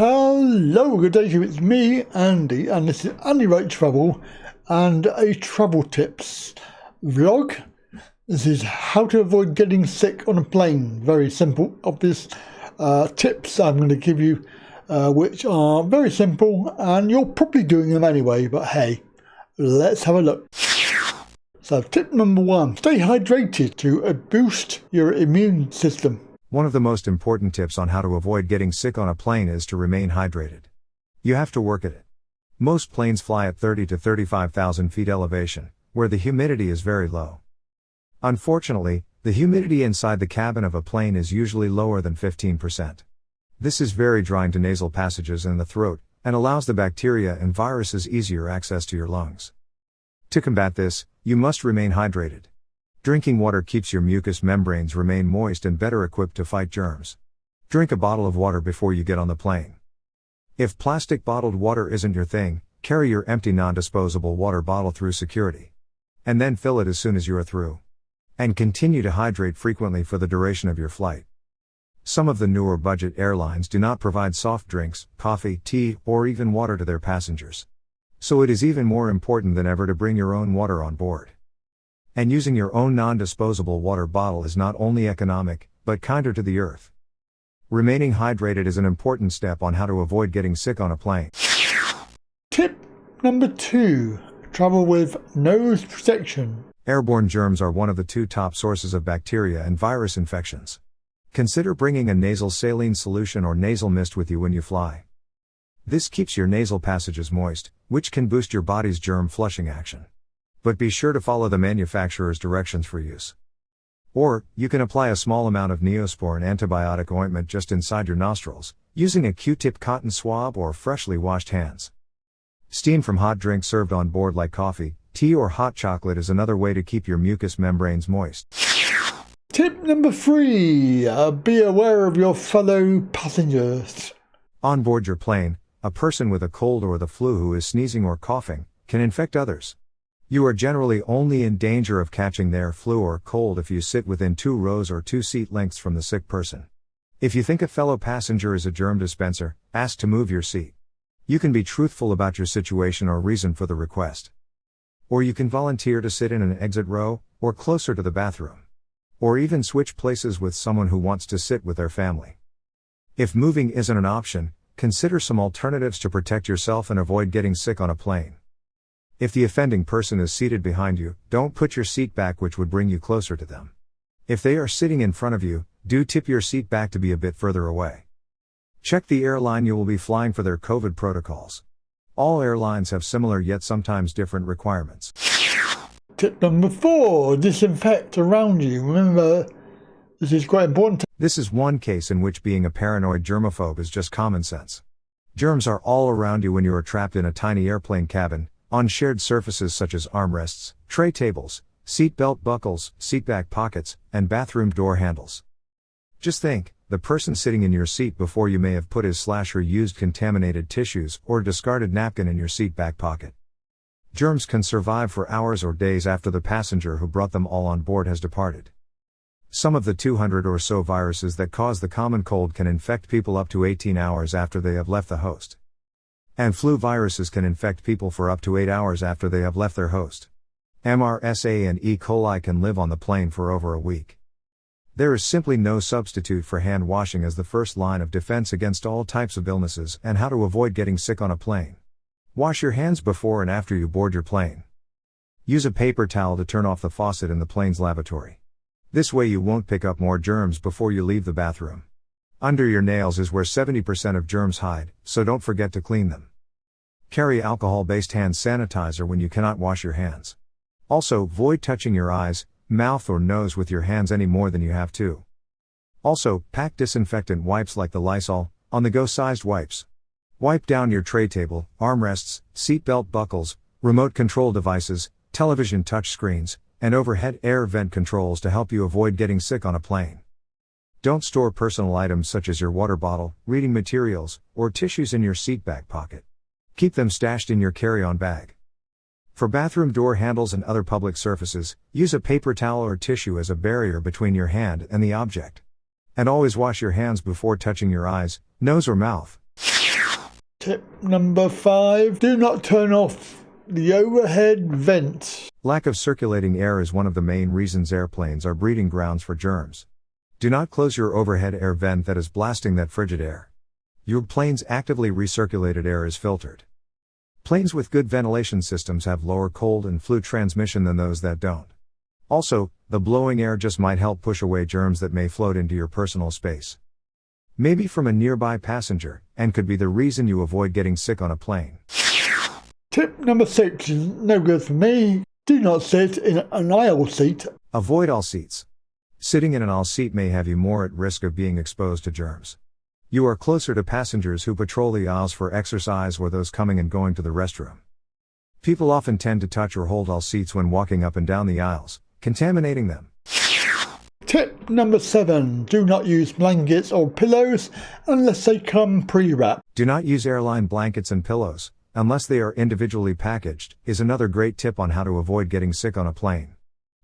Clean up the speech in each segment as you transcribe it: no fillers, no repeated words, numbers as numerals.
Hello, good day to you. It's me, Andy, and this is Andy Wright Travel and a travel tips vlog. This is how to avoid getting sick on a plane. Very simple, obvious tips I'm going to give you, which are very simple, and you're probably doing them anyway, but hey, let's have a look. So tip number 1, stay hydrated to boost your immune system. One of the most important tips on how to avoid getting sick on a plane is to remain hydrated. You have to work at it. Most planes fly at 30 to 35,000 feet elevation, where the humidity is very low. Unfortunately, the humidity inside the cabin of a plane is usually lower than 15%. This is very drying to nasal passages in the throat, and allows the bacteria and viruses easier access to your lungs. To combat this, you must remain hydrated. Drinking water keeps your mucous membranes remain moist and better equipped to fight germs. Drink a bottle of water before you get on the plane. If plastic bottled water isn't your thing, carry your empty non-disposable water bottle through security. And then fill it as soon as you are through. And continue to hydrate frequently for the duration of your flight. Some of the newer budget airlines do not provide soft drinks, coffee, tea, or even water to their passengers. So it is even more important than ever to bring your own water on board. And using your own non-disposable water bottle is not only economic, but kinder to the earth. Remaining hydrated is an important step on how to avoid getting sick on a plane. Tip number 2, travel with nose protection. Airborne germs are one of the 2 top sources of bacteria and virus infections. Consider bringing a nasal saline solution or nasal mist with you when you fly. This keeps your nasal passages moist, which can boost your body's germ flushing action. But be sure to follow the manufacturer's directions for use. Or, you can apply a small amount of Neosporin antibiotic ointment just inside your nostrils, using a Q-tip cotton swab or freshly washed hands. Steam from hot drinks served on board like coffee, tea or hot chocolate is another way to keep your mucous membranes moist. Tip number 3, be aware of your fellow passengers. On board your plane, a person with a cold or the flu who is sneezing or coughing can infect others. You are generally only in danger of catching their flu or cold if you sit within 2 rows or 2 seat lengths from the sick person. If you think a fellow passenger is a germ dispenser, ask to move your seat. You can be truthful about your situation or reason for the request. Or you can volunteer to sit in an exit row, or closer to the bathroom. Or even switch places with someone who wants to sit with their family. If moving isn't an option, consider some alternatives to protect yourself and avoid getting sick on a plane. If the offending person is seated behind you, don't put your seat back, which would bring you closer to them. If they are sitting in front of you, do tip your seat back to be a bit further away. Check the airline you will be flying for their COVID protocols. All airlines have similar yet sometimes different requirements. Tip number 4, disinfect around you. Remember, this is quite important. This is one case in which being a paranoid germaphobe is just common sense. Germs are all around you when you are trapped in a tiny airplane cabin, on shared surfaces such as armrests, tray tables, seat belt buckles, seatback pockets, and bathroom door handles. Just think, the person sitting in your seat before you may have put his/her used contaminated tissues or discarded napkin in your seat back pocket. Germs can survive for hours or days after the passenger who brought them all on board has departed. Some of the 200 or so viruses that cause the common cold can infect people up to 18 hours after they have left the host. And flu viruses can infect people for up to 8 hours after they have left their host. MRSA and E. coli can live on the plane for over a week. There is simply no substitute for hand washing as the first line of defense against all types of illnesses and how to avoid getting sick on a plane. Wash your hands before and after you board your plane. Use a paper towel to turn off the faucet in the plane's lavatory. This way you won't pick up more germs before you leave the bathroom. Under your nails is where 70% of germs hide, so don't forget to clean them. Carry alcohol-based hand sanitizer when you cannot wash your hands. Also, avoid touching your eyes, mouth or nose with your hands any more than you have to. Also, pack disinfectant wipes like the Lysol, on-the-go sized wipes. Wipe down your tray table, armrests, seat belt buckles, remote control devices, television touch screens, and overhead air vent controls to help you avoid getting sick on a plane. Don't store personal items such as your water bottle, reading materials, or tissues in your seat back pocket. Keep them stashed in your carry-on bag. For bathroom door handles and other public surfaces, use a paper towel or tissue as a barrier between your hand and the object. And always wash your hands before touching your eyes, nose or mouth. Tip number 5. Do not turn off the overhead vent. Lack of circulating air is one of the main reasons airplanes are breeding grounds for germs. Do not close your overhead air vent that is blasting that frigid air. Your plane's actively recirculated air is filtered. Planes with good ventilation systems have lower cold and flu transmission than those that don't. Also, the blowing air just might help push away germs that may float into your personal space. Maybe from a nearby passenger, and could be the reason you avoid getting sick on a plane. Tip number 6 is no good for me. Do not sit in an aisle seat. Avoid aisle seats. Sitting in an aisle seat may have you more at risk of being exposed to germs. You are closer to passengers who patrol the aisles for exercise or those coming and going to the restroom. People often tend to touch or hold aisle seats when walking up and down the aisles, contaminating them. Tip number 7. Do not use blankets or pillows unless they come pre-wrapped. Do not use airline blankets and pillows, unless they are individually packaged, is another great tip on how to avoid getting sick on a plane.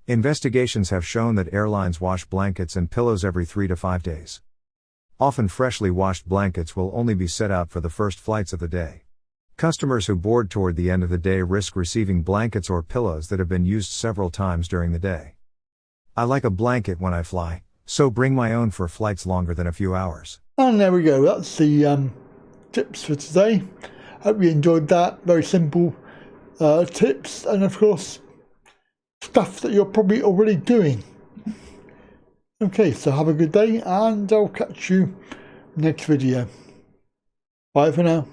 Investigations have shown that airlines wash blankets and pillows every 3 to 5 days. Often freshly washed blankets will only be set out for the first flights of the day. Customers who board toward the end of the day risk receiving blankets or pillows that have been used several times during the day. I like a blanket when I fly, so bring my own for flights longer than a few hours. And there we go, that's the tips for today. Hope you enjoyed that. Very simple tips, and of course stuff that you're probably already doing. Okay, so have a good day, and I'll catch you next video. Bye for now.